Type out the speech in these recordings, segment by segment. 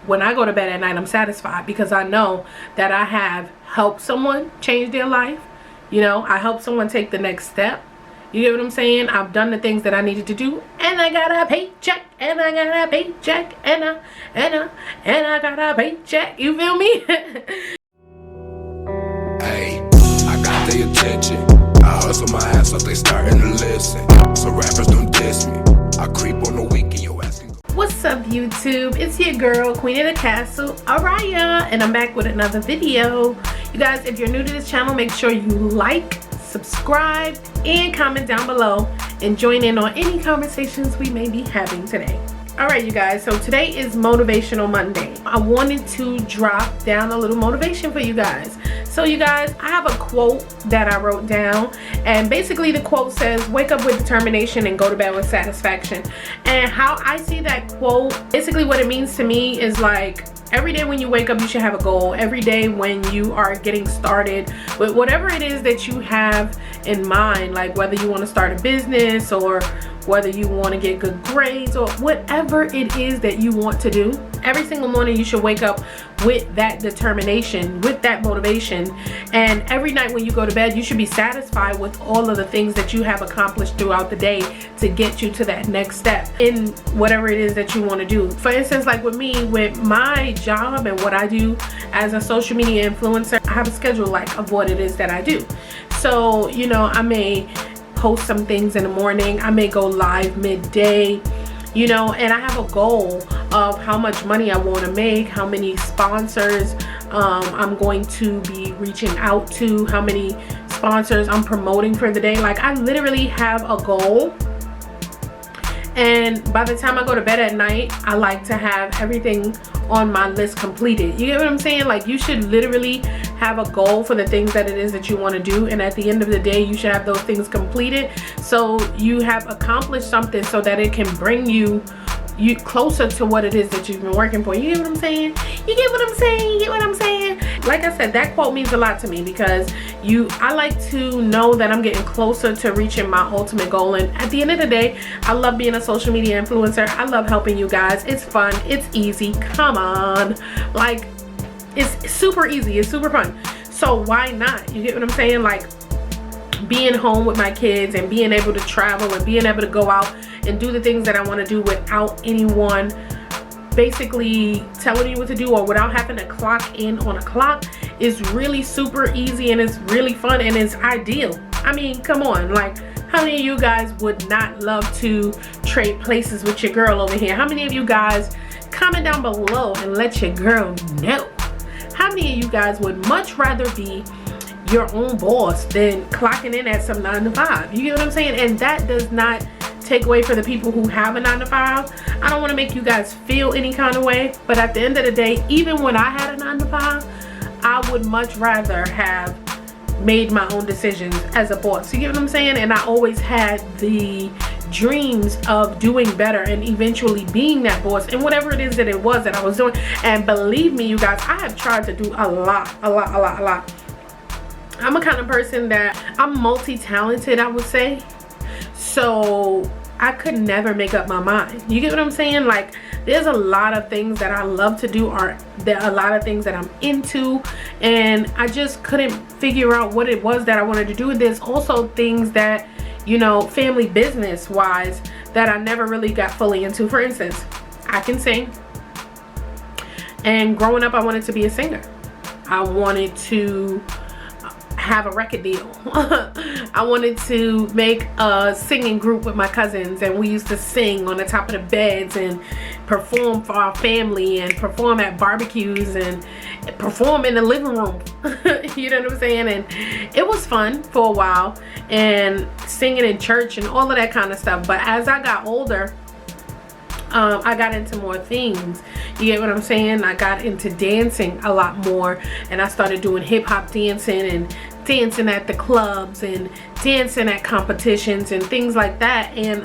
when I go to bed at night, I'm satisfied because I know that I have helped someone change their life. You know, I helped someone take the next step. You get what I'm saying? I've done the things that I needed to do, and I got a paycheck, and I got a paycheck, and I got a paycheck. You feel me? Hey, I got their attention. I hustle my ass up, they starting to listen. So rappers don't diss me. I creep on the week and you asking. What's up, YouTube? It's your girl, Queen of the Castle, Araya, and I'm back with another video. You guys, if you're new to this channel, make sure you like, subscribe, and comment down below and join in on any conversations we may be having today. Alright, you guys, so today is Motivational Monday. I wanted to drop down a little motivation for you guys. So you guys, I have a quote that I wrote down, and basically the quote says, wake up with determination and go to bed with satisfaction. And how I see that quote, basically what it means to me is like, every day when you wake up, you should have a goal. Every day when you are getting started with whatever it is that you have in mind, like whether you want to start a business or whether you want to get good grades or whatever it is that you want to do, every single morning you should wake up with that determination, with that motivation. And every night when you go to bed, you should be satisfied with all of the things that you have accomplished throughout the day to get you to that next step in whatever it is that you want to do. For instance, like with me, with my job and what I do as a social media influencer, I have a schedule like of what it is that I do. So, you know, I may post some things in the morning, I may go live midday, you know, and I have a goal of how much money I want to make, how many sponsors I'm going to be reaching out to, how many sponsors I'm promoting for the day. Like, I literally have a goal, and by the time I go to bed at night, I like to have everything on my list completed. You get what I'm saying? Like, you should literally have a goal for the things that it is that you want to do, and at the end of the day, you should have those things completed so you have accomplished something, so that it can bring you closer to what it is that you've been working for. You get what I'm saying? You get what I'm saying? You get what I'm saying? Like I said, that quote means a lot to me because I like to know that I'm getting closer to reaching my ultimate goal. And at the end of the day, I love being a social media influencer. I love helping you guys. It's fun. It's easy. Come on. Like, it's super easy. It's super fun. So why not? You get what I'm saying? Like, being home with my kids and being able to travel and being able to go out and do the things that I want to do without anyone basically telling you what to do or without having to clock in on a clock is really super easy, and it's really fun, and it's ideal. I mean, come on, like, how many of you guys would not love to trade places with your girl over here? How many of you guys, comment down below and let your girl know, how many of you guys would much rather be your own boss than clocking in at some 9 to 5? You get what I'm saying? And that does not take away for the people who have a 9 to 5. I don't want to make you guys feel any kind of way, but at the end of the day, even when I had a 9 to 5, I would much rather have made my own decisions as a boss. You get what I'm saying? And I always had the dreams of doing better and eventually being that boss in whatever it is that it was that I was doing. And believe me, you guys, I have tried to do a lot. I'm a kind of person that I'm multi-talented, I would say. So I could never make up my mind. You get what I'm saying? Like, there's a lot of things that I love to do, or there are a lot of things that I'm into, and I just couldn't figure out what it was that I wanted to do. And there's also things that, you know, family business wise, that I never really got fully into. For instance, I can sing, and growing up I wanted to be a singer. I wanted to have a record deal. I wanted to make a singing group with my cousins, and we used to sing on the top of the beds and perform for our family and perform at barbecues and perform in the living room. You know what I'm saying? And it was fun for a while, and singing in church and all of that kind of stuff. But as I got older, I got into more things. You get what I'm saying? I got into dancing a lot more, and I started doing hip-hop dancing and dancing at the clubs and dancing at competitions and things like that. And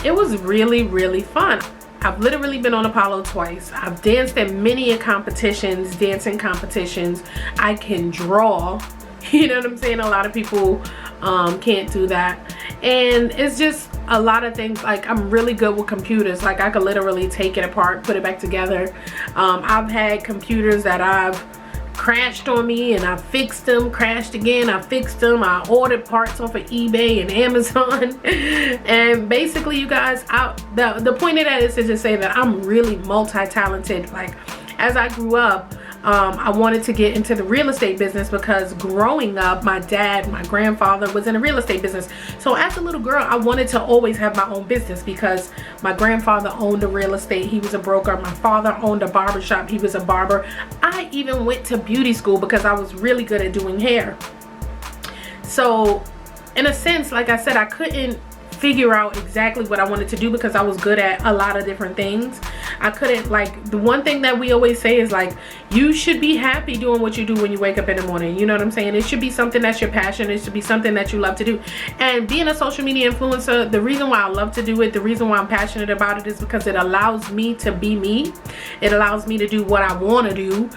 it was really fun. I've literally been on Apollo twice. I've danced at many competitions, dancing competitions. I can draw. You know what I'm saying? A lot of people can't do that, and it's just a lot of things, like I'm really good with computers. Like I could literally take it apart, put it back together. I've had computers that I've crashed on me and I fixed them, crashed again, I fixed them. I ordered parts off of eBay and Amazon. And basically, you guys, the point of that is to just say that I'm really multi-talented. Like as I grew up, I wanted to get into the real estate business because growing up, my grandfather was in the real estate business. So as a little girl, I wanted to always have my own business because my grandfather owned a real estate. He was a broker. My father owned a barber shop. He was a barber. I even went to beauty school because I was really good at doing hair. So in a sense, like I said, I couldn't figure out exactly what I wanted to do because I was good at a lot of different things. I couldn't, like, the one thing that we always say is like, you should be happy doing what you do when you wake up in the morning. You know what I'm saying? It should be something that's your passion. It should be something that you love to do. And being a social media influencer, the reason why I love to do it, the reason why I'm passionate about it is because it allows me to be me. It allows me to do what I want to do.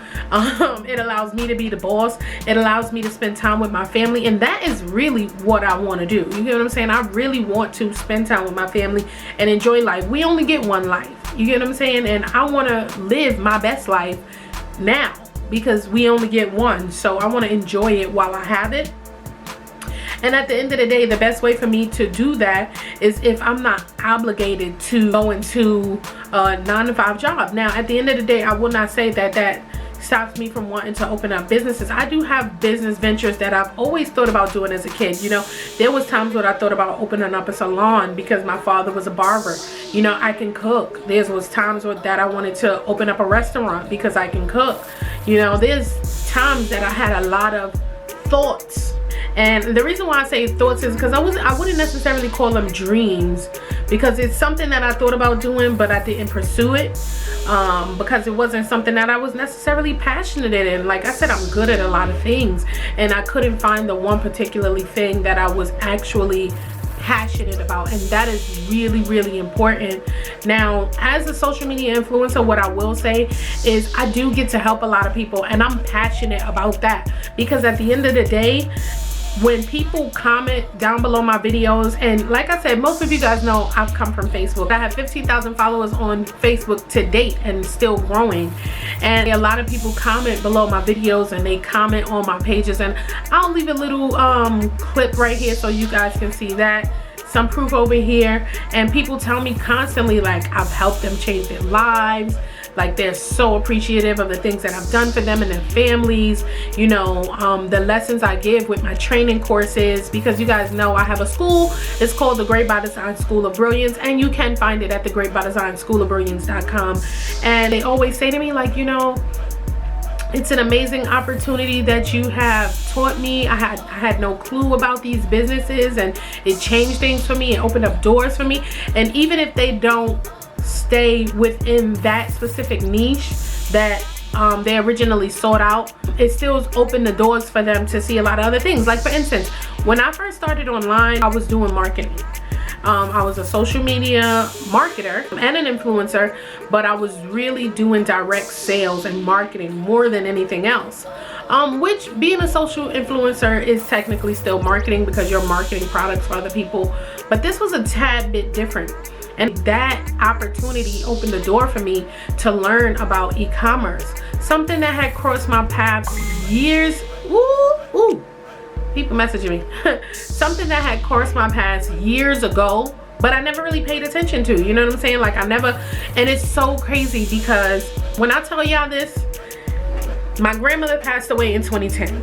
It allows me to be the boss. It allows me to spend time with my family. And that is really what I want to do. You get what I'm saying? I really want to spend time with my family and enjoy life. We only get one life. You get what I'm saying? And I want to live my best life now because we only get one. So I want to enjoy it while I have it. And at the end of the day, the best way for me to do that is if I'm not obligated to go into a 9-to-5 job. Now, at the end of the day, I will not say that that stops me from wanting to open up businesses. I do have business ventures that I've always thought about doing as a kid. You know, there was times when I thought about opening up a salon because my father was a barber. You know, I can cook. There was times that I wanted to open up a restaurant because I can cook. You know, there's times that I had a lot of thoughts. And the reason why I say thoughts is because I wouldn't necessarily call them dreams, because it's something that I thought about doing, but I didn't pursue it because it wasn't something that I was necessarily passionate in. Like I said, I'm good at a lot of things, and I couldn't find the one particularly thing that I was actually passionate about, and that is really, really important. Now, as a social media influencer, what I will say is I do get to help a lot of people, and I'm passionate about that because at the end of the day, when people comment down below my videos, and like I said, most of you guys know I've come from Facebook. I have 15,000 followers on Facebook to date and still growing. And a lot of people comment below my videos and they comment on my pages, and I'll leave a little clip right here so you guys can see that. Some proof over here, and people tell me constantly like I've helped them change their lives. Like they're so appreciative of the things that I've done for them and their families. You know, the lessons I give with my training courses, because you guys know I have a school. It's called the Great by Design School of Brilliance, and you can find it at the Great by Design School of Brilliance.com. And they always say to me like, you know, it's an amazing opportunity that you have taught me. I had no clue about these businesses, and it changed things for me. It opened up doors for me. And even if they don't stay within that specific niche that they originally sought out, it still opened the doors for them to see a lot of other things. Like for instance, when I first started online, I was doing marketing. I was a social media marketer and an influencer, but I was really doing direct sales and marketing more than anything else. Which, being a social influencer is technically still marketing because you're marketing products for other people, but this was a tad bit different. And that opportunity opened the door for me to learn about e-commerce, something that had crossed my path years. People messaging me. Something that had crossed my path years ago, but I never really paid attention to. You know what I'm saying? Like I never, and it's so crazy because when I tell y'all this, my grandmother passed away in 2010.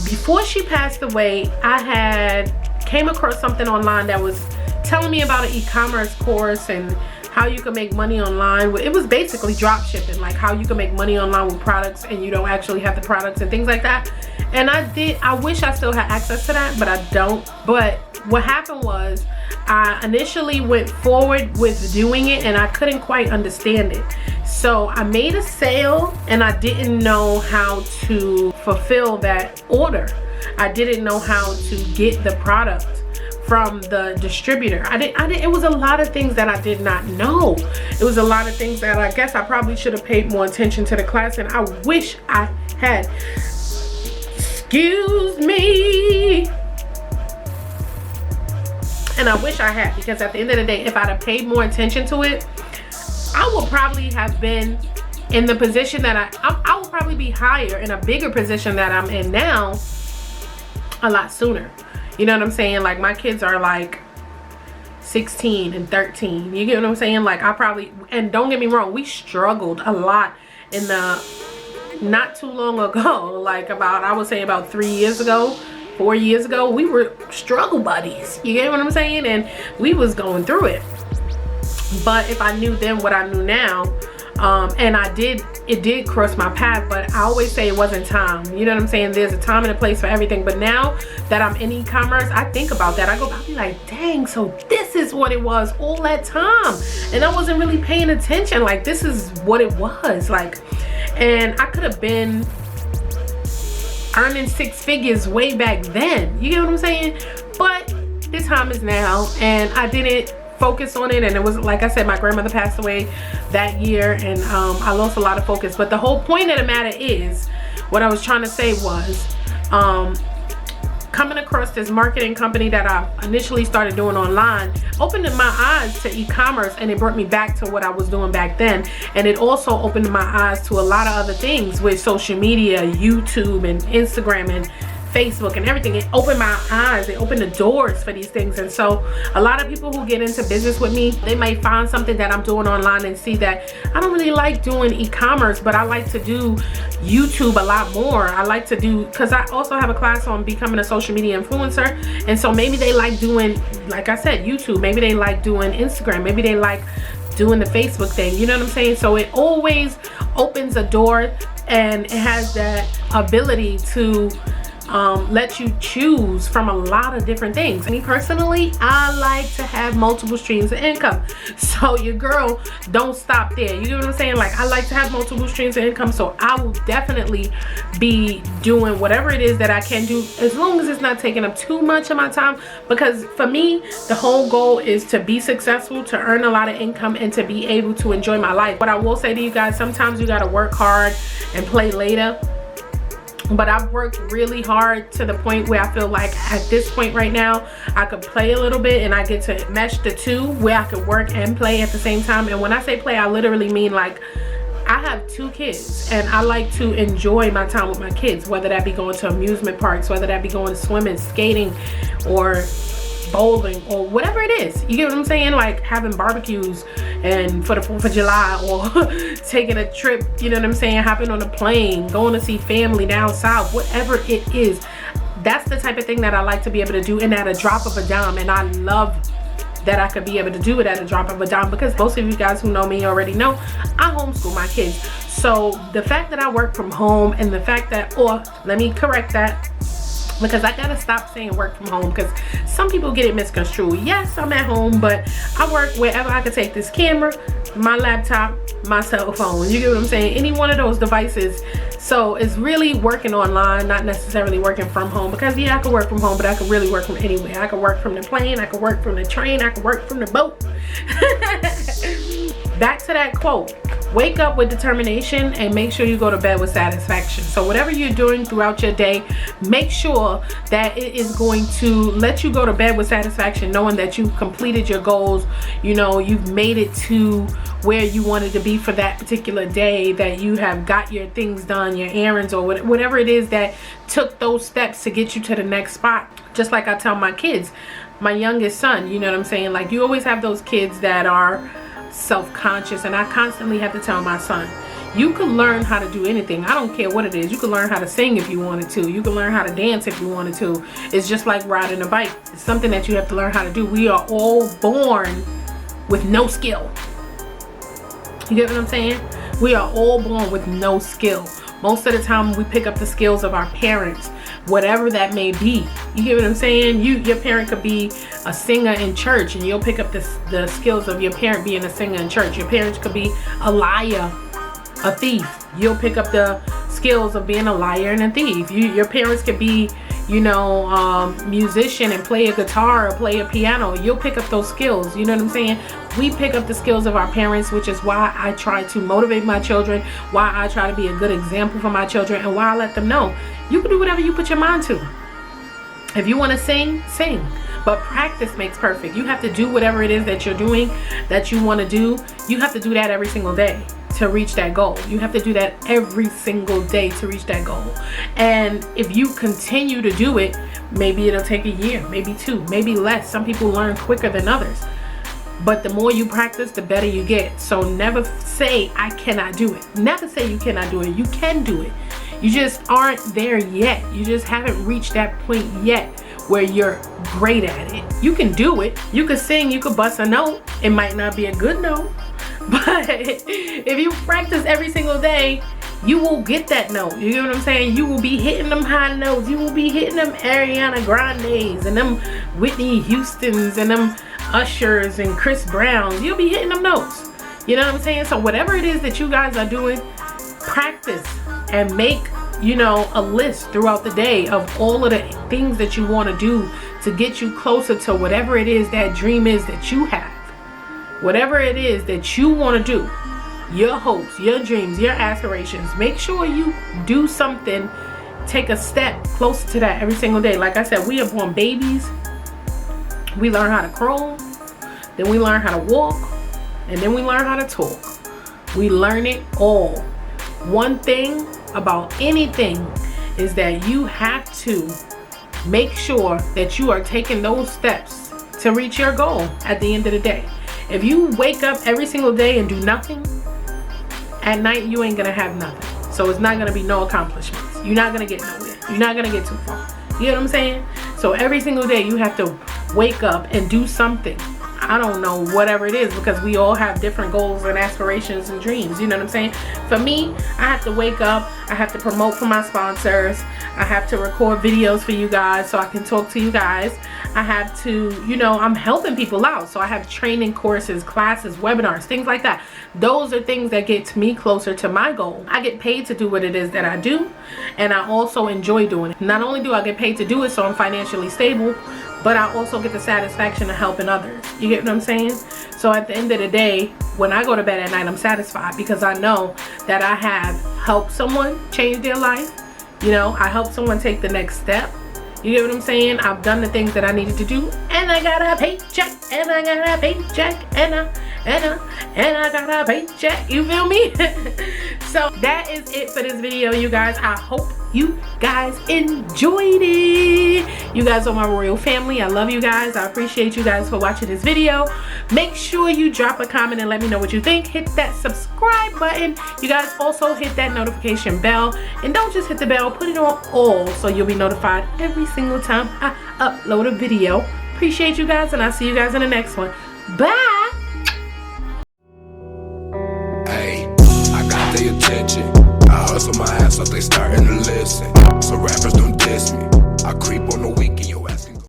Before she passed away, I came across something online that was telling me about an e-commerce course and how you can make money online. It was basically drop shipping, like how you can make money online with products and you don't actually have the products and things like that. And I wish I still had access to that, but I don't. But what happened was I initially went forward with doing it and I couldn't quite understand it. So I made a sale and I didn't know how to fulfill that order. I didn't know how to get the product from the distributor. It was a lot of things that I did not know. It was a lot of things that I guess I probably should have paid more attention to the class, and I wish I had. Excuse me. And I wish I had, because at the end of the day, if I'd have paid more attention to it, I would probably have been in the position that I would probably be higher, in a bigger position that I'm in now, a lot sooner. You know what I'm saying? Like, my kids are like 16 and 13. You get what I'm saying? Like, I probably, and don't get me wrong, we struggled a lot in the, not too long ago, like about, I would say about 3 years ago, 4 years ago, we were struggle buddies. You get what I'm saying? And we was going through it. But if I knew then what I knew now, and it did cross my path, but I always say it wasn't time. You know what I'm saying? There's a time and a place for everything. But now that I'm in e-commerce, I think about that. I'll be like, dang, so this is what it was all that time. And I wasn't really paying attention. Like, this is what it was. Like, and I could have been earning 6 figures way back then. You get what I'm saying? But the time is now, and I didn't focus on it. And it was, like I said, my grandmother passed away that year, and I lost a lot of focus. But the whole point of the matter is, what I was trying to say was, coming across this marketing company that I initially started doing online opened my eyes to e-commerce, and it brought me back to what I was doing back then. And it also opened my eyes to a lot of other things with social media, YouTube and Instagram and Facebook and everything. It opened my eyes, it opened the doors for these things. And so a lot of people who get into business with me, they might find something that I'm doing online and see that I don't really like doing e-commerce, but I like to do YouTube a lot more. I like to do, because I also have a class on becoming a social media influencer. And so maybe they like doing, like I said, YouTube. Maybe they like doing Instagram. Maybe they like doing the Facebook thing. You know what I'm saying? So it always opens a door, and it has that ability to let you choose from a lot of different things. Me personally, I like to have multiple streams of income. So your girl don't stop there. You get what I'm saying? Like, I like to have multiple streams of income, so I will definitely be doing whatever it is that I can do, as long as it's not taking up too much of my time. Because for me, the whole goal is to be successful, to earn a lot of income, and to be able to enjoy my life. But I will say to you guys, sometimes you gotta work hard and play later. But I've worked really hard to the point where I feel like at this point right now, I could play a little bit, and I get to mesh the two where I could work and play at the same time. And when I say play, I literally mean, like, I have 2 kids, and I like to enjoy my time with my kids, whether that be going to amusement parks, whether that be going swimming, skating, or bowling, or whatever it is. You get what I'm saying? Like having barbecues and for the 4th of July, or taking a trip, you know what I'm saying, hopping on a plane, going to see family down south, whatever it is. That's the type of thing that I like to be able to do, and at a drop of a dime. And I love that I could be able to do it at a drop of a dime, because most of you guys who know me already know I homeschool my kids. So the fact that I work from home, and the fact that, or let me correct that, because I gotta stop saying work from home, because some people get it misconstrued. Yes, I'm at home, but I work wherever I can take this camera, my laptop, my cell phone. You get what I'm saying? Any one of those devices. So it's really working online, not necessarily working from home, because yeah, I can work from home, but I can really work from anywhere. I can work from the plane, I can work from the train, I can work from the boat. Back to that quote. Wake up with determination, and make sure you go to bed with satisfaction. So whatever you're doing throughout your day, make sure that it is going to let you go to bed with satisfaction, knowing that you've completed your goals. You know, you've made it to where you wanted to be for that particular day, that you have got your things done, your errands, or whatever it is that took those steps to get you to the next spot. Just like I tell my kids, my youngest son, you know what I'm saying? Like, you always have those kids that are self-conscious, and I constantly have to tell my son, you can learn how to do anything. I don't care what it is. You can learn how to sing if you wanted to. You can learn how to dance if you wanted to. It's just like riding a bike. It's something that you have to learn how to do. We are all born with no skill. You get what I'm saying? We are all born with no skill. Most of the time we pick up the skills of our parents, whatever that may be. You get what I'm saying? Your parent could be a singer in church, and you'll pick up the skills of your parent being a singer in church. Your parents could be a liar, a thief. You'll pick up the skills of being a liar and a thief. Your parents could be, you know, musician and play a guitar or play a piano. You'll pick up those skills. You know what I'm saying? We pick up the skills of our parents, which is why I try to motivate my children, why I try to be a good example for my children, and why I let them know you can do whatever you put your mind to. If you want to sing, sing. But practice makes perfect. You have to do whatever it is that you're doing that you want to do. You have to do that every single day to reach that goal. You have to do that every single day to reach that goal. And if you continue to do it, maybe it'll take a year, maybe 2, maybe less. Some people learn quicker than others. But the more you practice, the better you get. So never say, I cannot do it. Never say you cannot do it. You can do it. You just aren't there yet. You just haven't reached that point yet where you're great at it. You can do it. You could sing, you could bust a note. It might not be a good note, but if you practice every single day, you will get that note. You know what I'm saying? You will be hitting them high notes. You will be hitting them Ariana Grandes and them Whitney Houstons and them Ushers and Chris Browns. You'll be hitting them notes. You know what I'm saying? So whatever it is that you guys are doing, practice and make, you know, a list throughout the day of all of the things that you want to do to get you closer to whatever it is that dream is that you have. Whatever it is that you want to do, your hopes, your dreams, your aspirations, make sure you do something, take a step closer to that every single day. Like I said, we are born babies. We learn how to crawl, then we learn how to walk, and then we learn how to talk. We learn it all. One thing about anything is that you have to make sure that you are taking those steps to reach your goal at the end of the day. If you wake up every single day and do nothing, at night you ain't gonna have nothing. So it's not gonna be no accomplishments. You're not gonna get nowhere. You're not gonna get too far. You know what I'm saying? So every single day you have to wake up and do something. I don't know, whatever it is, because we all have different goals and aspirations and dreams. You know what I'm saying? For me, I have to wake up, I have to promote for my sponsors, I have to record videos for you guys so I can talk to you guys. I have to, you know, I'm helping people out. So I have training courses, classes, webinars, things like that. Those are things that get me closer to my goal. I get paid to do what it is that I do, and I also enjoy doing it. Not only do I get paid to do it so I'm financially stable, but I also get the satisfaction of helping others. You get what I'm saying? So at the end of the day, when I go to bed at night, I'm satisfied because I know that I have helped someone change their life. You know, I helped someone take the next step. You get what I'm saying? I've done the things that I needed to do, and I got a paycheck, and I got a paycheck, and I got a paycheck. You feel me? So that is it for this video, you guys. I hope you guys enjoyed it. You guys are my royal family. I love you guys. I appreciate you guys for watching this video. Make sure you drop a comment and let me know what you think. Hit that subscribe button. You guys also hit that notification bell, and don't just hit the bell, put it on all so you'll be notified every single time I upload a video. Appreciate you guys, and I'll see you guys in the next one. Bye. Hey, I got their attention. I hustle my ass up, they starting to listen.